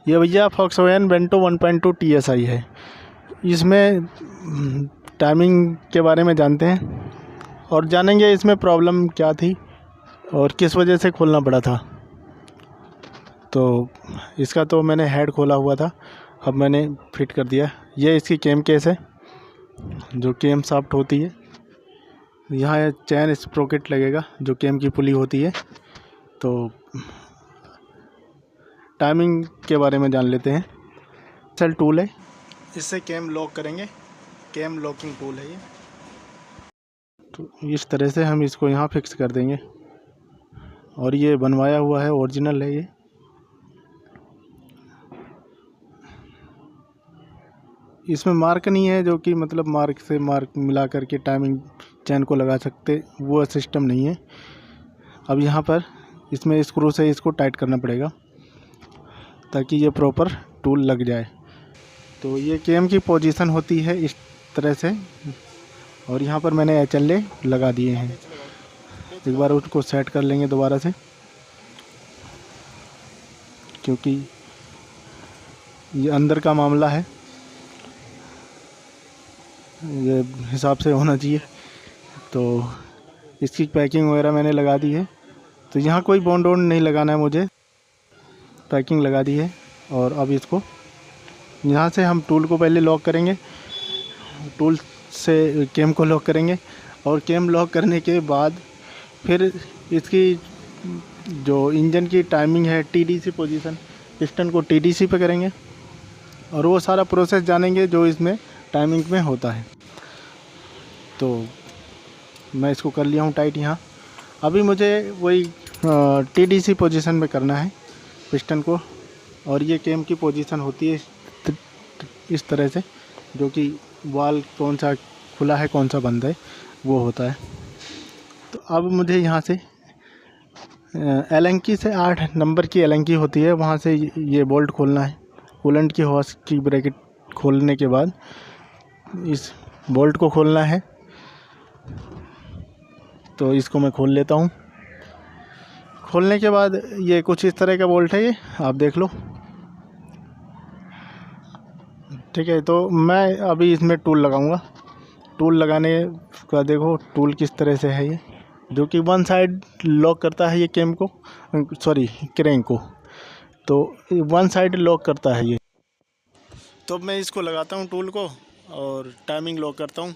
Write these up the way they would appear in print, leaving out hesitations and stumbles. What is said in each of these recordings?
ये भैया Volkswagen Vento 1.2 TSI है। इसमें टाइमिंग के बारे में जानते हैं और जानेंगे इसमें प्रॉब्लम क्या थी और किस वजह से खोलना पड़ा था। तो इसका तो मैंने हेड खोला हुआ था, अब मैंने फिट कर दिया। ये इसकी केम केस है जो केम शाफ्ट होती है। यहाँ चैन स्प्रोकेट लगेगा जो केम की पुली होती है। तो टाइमिंग के बारे में जान लेते हैं। सेल टूल है, इससे केम लॉक करेंगे। केम लॉकिंग टूल है ये। तो इस तरह से हम इसको यहाँ फिक्स कर देंगे और ये बनवाया हुआ है, ओरिजिनल है ये। इसमें मार्क नहीं है, जो कि मतलब मार्क से मार्क मिला करके टाइमिंग चैन को लगा सकते, वो सिस्टम नहीं है। अब यहाँ पर इसमें स्क्रू से इसको टाइट करना पड़ेगा ताकि ये प्रॉपर टूल लग जाए। तो ये केम की पोजीशन होती है इस तरह से, और यहाँ पर मैंने HLA लगा दिए हैं। एक बार उसको सेट कर लेंगे दोबारा से, क्योंकि ये अंदर का मामला है, ये हिसाब से होना चाहिए। तो इसकी पैकिंग वगैरह मैंने लगा दी है। तो यहाँ कोई बॉन्ड वॉन्ड नहीं लगाना है मुझे, पैकिंग लगा दी है। और अब इसको यहाँ से हम टूल को पहले लॉक करेंगे, टूल से केम को लॉक करेंगे और केम लॉक करने के बाद फिर इसकी जो इंजन की टाइमिंग है TDC पोजीशन, पिस्टन को TDC पे करेंगे और वो सारा प्रोसेस जानेंगे जो इसमें टाइमिंग में होता है। तो मैं इसको कर लिया हूँ टाइट यहाँ। अभी मुझे वही TDC पोजीशन में करना है पिस्टन को, और ये केम की पोजीशन होती है इस तरह से, जो कि वाल कौन सा खुला है कौन सा बंद है वो होता है। तो अब मुझे यहाँ से एलेंकी से 8 नंबर की एलेंकी होती है, वहाँ से ये बोल्ट खोलना है। कूलेंट की हॉस की ब्रैकेट खोलने के बाद इस बोल्ट को खोलना है। तो इसको मैं खोल लेता हूँ। खोलने के बाद ये कुछ इस तरह का बोल्ट है, ये आप देख लो, ठीक है। तो मैं अभी इसमें टूल लगाऊंगा। टूल लगाने का देखो टूल किस तरह से है ये, जो कि वन साइड लॉक करता है ये केम को, सॉरी क्रैंक को। तो वन साइड लॉक करता है ये। तो मैं इसको लगाता हूँ टूल को और टाइमिंग लॉक करता हूँ,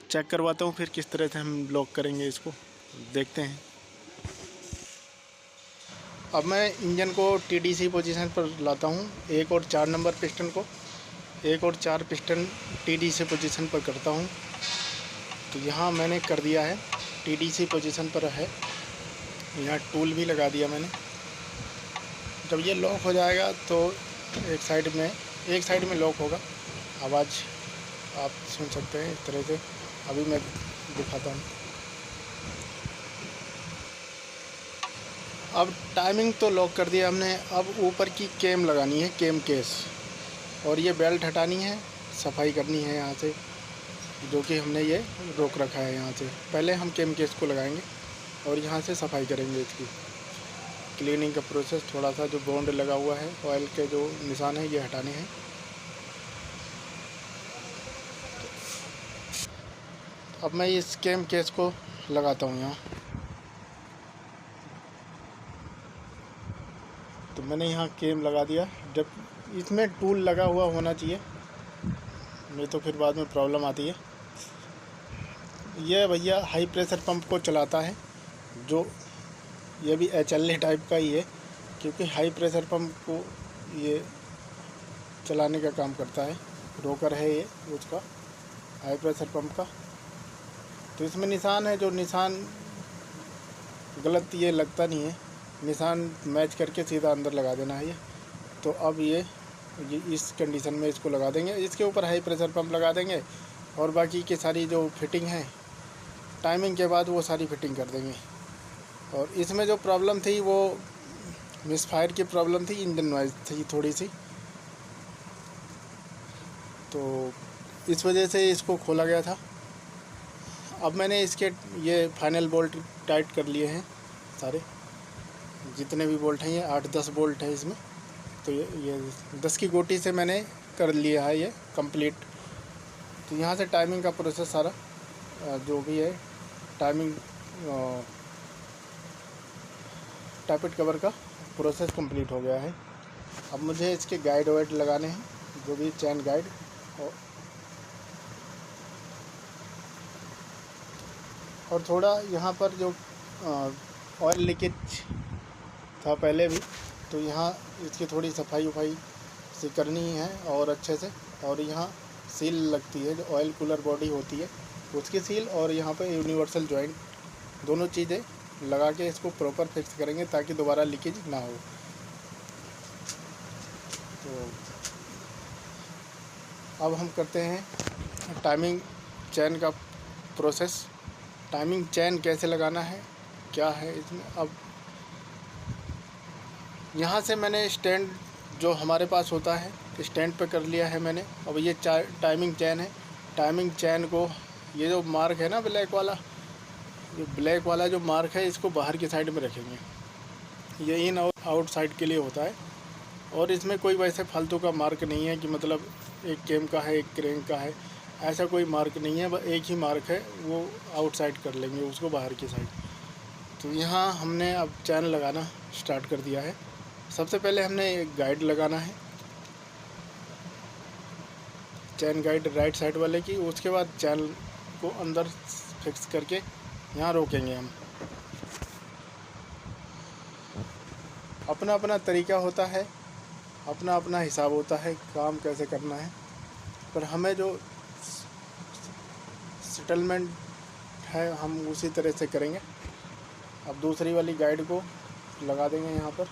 चेक करवाता हूँ फिर किस तरह से हम लॉक करेंगे इसको, देखते हैं। अब मैं इंजन को TDC पोजीशन पर लाता हूँ। 1 और 4 नंबर पिस्टन को 1 और 4 पिस्टन TDC पोजीशन पर करता हूँ। तो यहाँ मैंने कर दिया है, TDC पोजीशन पर है। यहाँ टूल भी लगा दिया मैंने। जब ये लॉक हो जाएगा तो एक साइड में लॉक होगा। आवाज़ आप सुन सकते हैं इस तरह से। अभी मैं दिखाता हूँ। अब टाइमिंग तो लॉक कर दिया हमने। अब ऊपर की केम लगानी है, केम केस, और ये बेल्ट हटानी है, सफाई करनी है यहाँ से, जो कि हमने ये रोक रखा है यहाँ से। पहले हम केम केस को लगाएंगे और यहाँ से सफाई करेंगे इसकी क्लीनिंग का प्रोसेस। थोड़ा सा जो बॉन्ड लगा हुआ है, ऑयल के जो निशान है, ये हटाने हैं। अब मैं इस केम केस को लगाता हूँ यहाँ। तो मैंने यहाँ केम लगा दिया। जब इसमें टूल लगा हुआ होना चाहिए, नहीं तो फिर बाद में प्रॉब्लम आती है। ये भैया हाई प्रेशर पंप को चलाता है, जो ये भी HLA टाइप का ही है, क्योंकि हाई प्रेशर पंप को ये चलाने का काम करता है। रोकर है ये उसका, हाई प्रेशर पंप का। तो इसमें निशान है, जो निशान गलत ये लगता नहीं है, निशान मैच करके सीधा अंदर लगा देना है ये। तो अब ये इस कंडीशन में इसको लगा देंगे। इसके ऊपर हाई प्रेशर पंप लगा देंगे और बाकी की सारी जो फिटिंग है टाइमिंग के बाद वो सारी फिटिंग कर देंगे। और इसमें जो प्रॉब्लम थी वो मिसफायर की प्रॉब्लम थी, इंजन नॉइज़ थी थोड़ी सी, तो इस वजह से इसको खोला गया था। अब मैंने इसके ये फाइनल बोल्ट टाइट कर लिए हैं सारे, जितने भी बोल्ट हैं, ये 8-10 बोल्ट हैं इसमें। तो ये 10 की गोटी से मैंने कर लिया है ये कंप्लीट। तो यहाँ से टाइमिंग का प्रोसेस सारा जो भी है टाइमिंग टैपेट कवर का प्रोसेस कंप्लीट हो गया है। अब मुझे इसके गाइड वाइड लगाने हैं, जो भी चैन गाइड। और थोड़ा यहाँ पर जो ऑयल लीकेज था पहले भी, तो यहाँ इसकी थोड़ी सफाई वफाई से करनी है और अच्छे से। और यहाँ सील लगती है, जो ऑयल कूलर बॉडी होती है उसकी सील, और यहाँ पे यूनिवर्सल जॉइंट, दोनों चीज़ें लगा के इसको प्रॉपर फिक्स करेंगे ताकि दोबारा लीकेज ना हो। तो अब हम करते हैं टाइमिंग चैन का प्रोसेस। टाइमिंग चैन कैसे लगाना है, क्या है इसमें। अब यहाँ से मैंने स्टैंड जो हमारे पास होता है स्टैंड पे कर लिया है मैंने। अब ये टाइमिंग चैन है। टाइमिंग चैन को ये जो मार्क है ना ब्लैक वाला, ये ब्लैक वाला जो मार्क है इसको बाहर की साइड में रखेंगे। ये इन और आउट साइड के लिए होता है, और इसमें कोई वैसे फालतू का मार्क नहीं है कि मतलब एक केम का है एक क्रैंक का है, ऐसा कोई मार्क नहीं है। बस एक ही मार्क है, वो आउट साइड कर लेंगे उसको बाहर की साइड। तो यहाँ हमने अब चैन लगाना स्टार्ट कर दिया है। सबसे पहले हमने एक गाइड लगाना है, चैन गाइड राइट साइड वाले की। उसके बाद चैन को अंदर फिक्स करके यहाँ रोकेंगे हम। अपना अपना तरीका होता है, अपना अपना हिसाब होता है काम कैसे करना है, पर हमें जो सेटलमेंट है हम उसी तरह से करेंगे। अब दूसरी वाली गाइड को लगा देंगे यहाँ पर।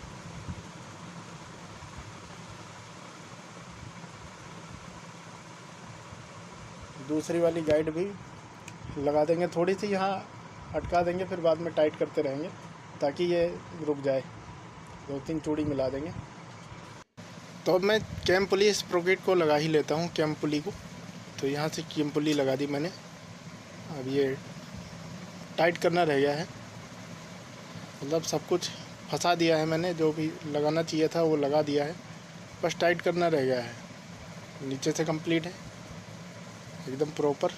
दूसरी वाली गाइड भी लगा देंगे, थोड़ी सी यहाँ अटका देंगे, फिर बाद में टाइट करते रहेंगे ताकि ये रुक जाए। 2-3 चूड़ी मिला देंगे। तो अब मैं कैम पुली इस स्प्रोकेट को लगा ही लेता हूँ, कैम पुली को। तो यहाँ से कैम पुली लगा दी मैंने। अब ये टाइट करना रह गया है, मतलब सब कुछ फंसा दिया है मैंने, जो भी लगाना चाहिए था वो लगा दिया है, बस टाइट करना रह गया है। नीचे से कंप्लीट है एकदम प्रॉपर।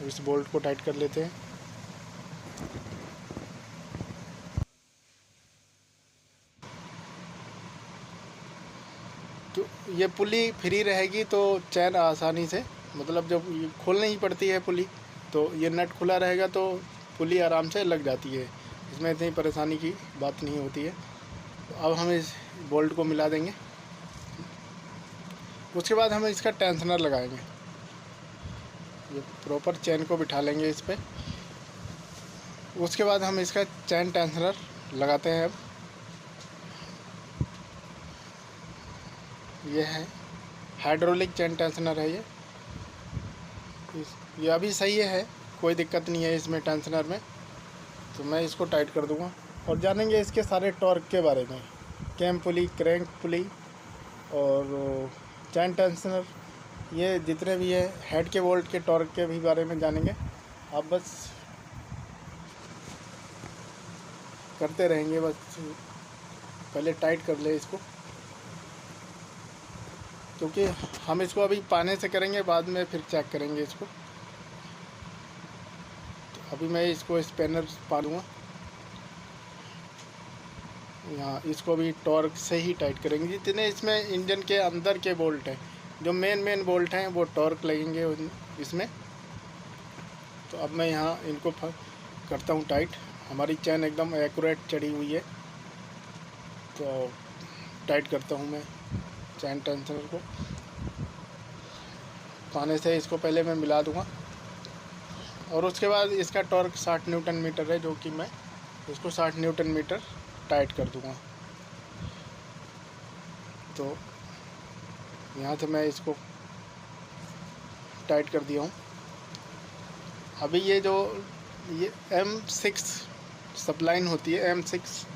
इस बोल्ट को टाइट कर लेते हैं। तो ये पुली फ्री रहेगी तो चैन आसानी से, मतलब जब खोलनी ही पड़ती है पुली, तो ये नट खुला रहेगा तो पुली आराम से लग जाती है। इसमें इतनी परेशानी की बात नहीं होती है। तो अब हम इस बोल्ट को मिला देंगे। उसके बाद हम इसका टेंशनर लगाएंगे। ये प्रॉपर चैन को बिठा लेंगे इस पर। उसके बाद हम इसका चैन टेंशनर लगाते हैं। अब ये है हाइड्रोलिक चैन टेंशनर है ये अभी सही है, कोई दिक्कत नहीं है इसमें टेंशनर में। तो मैं इसको टाइट कर दूंगा और जानेंगे इसके सारे टॉर्क के बारे में, कैम पुली, क्रैंक पुली और चैन टेंशनर, ये जितने भी है हेड के बोल्ट के टॉर्क के भी बारे में जानेंगे। आप बस करते रहेंगे, बस पहले टाइट कर ले इसको, क्योंकि हम इसको अभी पाने से करेंगे, बाद में फिर चेक करेंगे इसको। तो अभी मैं इसको स्पैनर पा लूँगा यहाँ। इसको भी टॉर्क से ही टाइट करेंगे। जितने इसमें इंजन के अंदर के बोल्ट हैं, जो मेन बोल्ट हैं, वो टॉर्क लगेंगे इसमें। तो अब मैं यहाँ इनको करता हूँ टाइट। हमारी चैन एकदम एक्यूरेट चढ़ी हुई है, तो टाइट करता हूँ मैं चैन टेंशनर को। पाने से इसको पहले मैं मिला दूँगा, और उसके बाद इसका टॉर्क 60 न्यूटन मीटर है, जो कि मैं इसको 60 न्यूटन मीटर टाइट कर दूँगा। तो यहाँ से मैं इसको टाइट कर दिया हूँ। अभी ये जो ये M6 सप्लाइन होती है, M6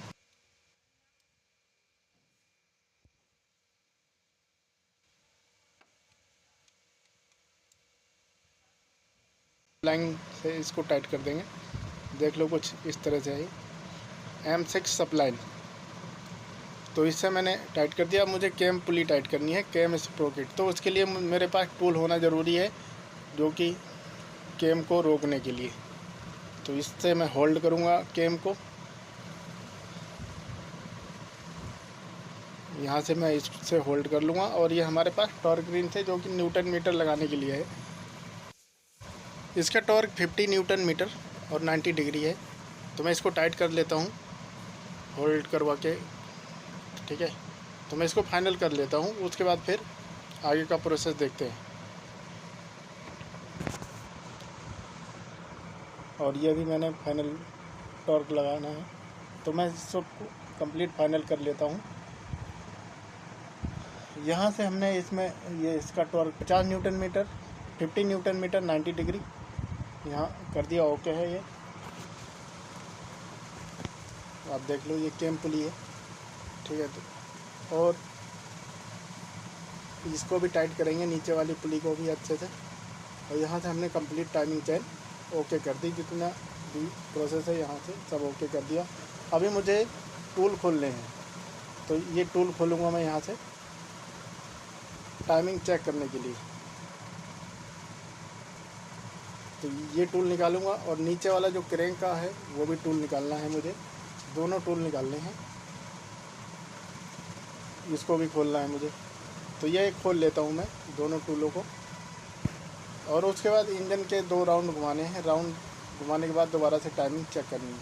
लाइन से इसको टाइट कर देंगे। देख लो कुछ इस तरह से है M6 सप्लाइन। तो इससे मैंने टाइट कर दिया। अब मुझे कैम पुली टाइट करनी है, कैम स्प्रोकेट। तो उसके लिए मेरे पास टूल होना ज़रूरी है, जो कि कैम को रोकने के लिए। तो इससे मैं होल्ड करूँगा कैम को, यहाँ से मैं इससे होल्ड कर लूँगा। और ये हमारे पास टॉर्क रिंच है, जो कि न्यूटन मीटर लगाने के लिए है। इसका टॉर्क 50 न्यूटन मीटर और 90 डिग्री है। तो मैं इसको टाइट कर लेता हूँ होल्ड करवा के, ठीक है। तो मैं इसको फाइनल कर लेता हूँ, उसके बाद फिर आगे का प्रोसेस देखते हैं। और ये भी मैंने फाइनल टॉर्क लगाना है, तो मैं इसको कंप्लीट फाइनल कर लेता हूँ। यहाँ से हमने इसमें ये इसका torque 50 newton metre, 50 newton metre, 90 degree यहाँ कर दिया। ओके है ये, आप देख लो, ये कैम पुली है, ठीक है। तो और इसको भी टाइट करेंगे, नीचे वाली पुली को भी अच्छे से। और यहाँ से हमने कंप्लीट टाइमिंग चेन ओके कर दी, जितना भी प्रोसेस है यहाँ से सब ओके कर दिया। अभी मुझे टूल खोलने हैं, तो ये टूल खोलूँगा मैं यहाँ से टाइमिंग चेक करने के लिए। तो ये टूल निकालूंगा, और नीचे वाला जो क्रैंक का है वो भी टूल निकालना है मुझे। दोनों टूल निकालने हैं, इसको भी खोलना है मुझे। तो ये खोल लेता हूँ मैं दोनों टूलों को। और उसके बाद इंजन के 2 राउंड घुमाने हैं। राउंड घुमाने के बाद दोबारा से टाइमिंग चेक करनी है।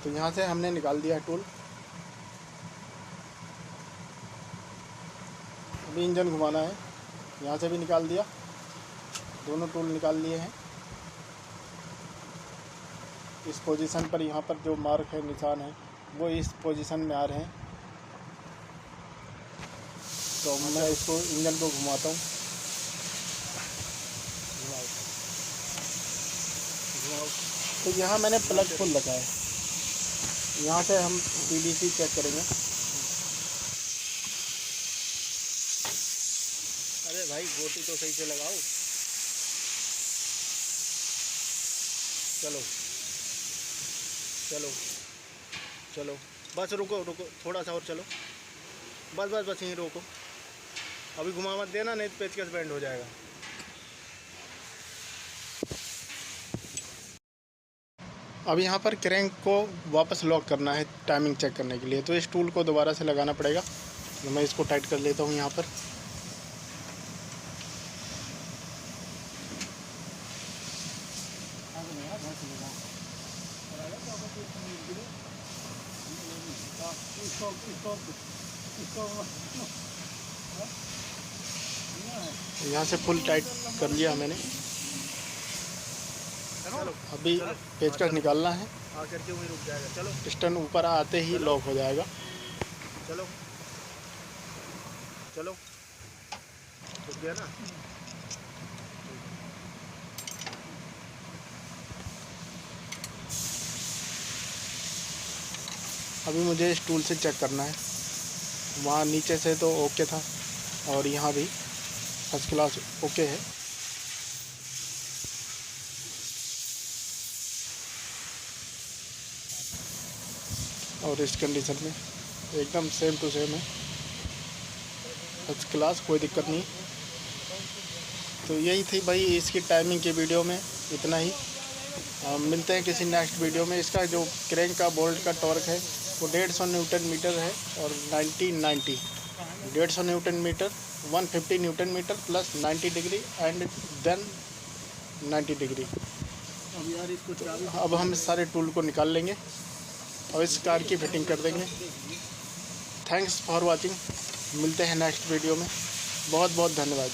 तो यहाँ से हमने निकाल दिया टूल। अभी इंजन घुमाना है, यहाँ से भी निकाल दिया, दोनों टूल निकाल लिए हैं। इस पोजीशन पर, यहाँ पर जो मार्क है, निशान है, वो इस पोजीशन में आ रहे हैं। तो मैं इसको इंजन को घुमाता हूँ। तो यहाँ मैंने प्लग खोल रखा है, यहाँ से हम PVC चेक करेंगे। अरे भाई गोटी तो सही से लगाओ। चलो चलो चलो, बस रुको रुको, थोड़ा सा और चलो, बस बस बस यहीं रोको। अभी घुमा मत देना, नहीं तो पेचकस बैंड हो जाएगा। अब यहाँ पर क्रैंक को वापस लॉक करना है टाइमिंग चेक करने के लिए। तो इस टूल को दोबारा से लगाना पड़ेगा। तो मैं इसको टाइट कर लेता हूँ यहाँ पर। यहाँ से फुल टाइट कर लिया मैंने। अभी पेचकस निकालना है, आकर के वहीं रुक जाएगा। चलो, पिस्टन ऊपर आते ही लॉक हो जाएगा। चलो चलो, रुक गया ना। अभी मुझे इस टूल से चेक करना है। वहाँ नीचे से तो ओके था, और यहाँ भी फर्स्ट क्लास ओके है। और इस कंडीशन में एकदम सेम टू सेम है, फर्स्ट क्लास, कोई दिक्कत नहीं। तो यही थी भाई इसकी टाइमिंग की वीडियो में, इतना ही। मिलते हैं किसी नेक्स्ट वीडियो में। इसका जो क्रैंक का बोल्ट का टॉर्क है वो 150 न्यूटन मीटर है, और 90 150 newton metre, 150 newton metre plus 90 degree and then 90 degree. अब यार इसको अब हम सारे टूल को निकाल लेंगे और इस कार की फिटिंग कर देंगे। Thanks for watching. मिलते हैं नेक्स्ट वीडियो में। बहुत बहुत धन्यवाद।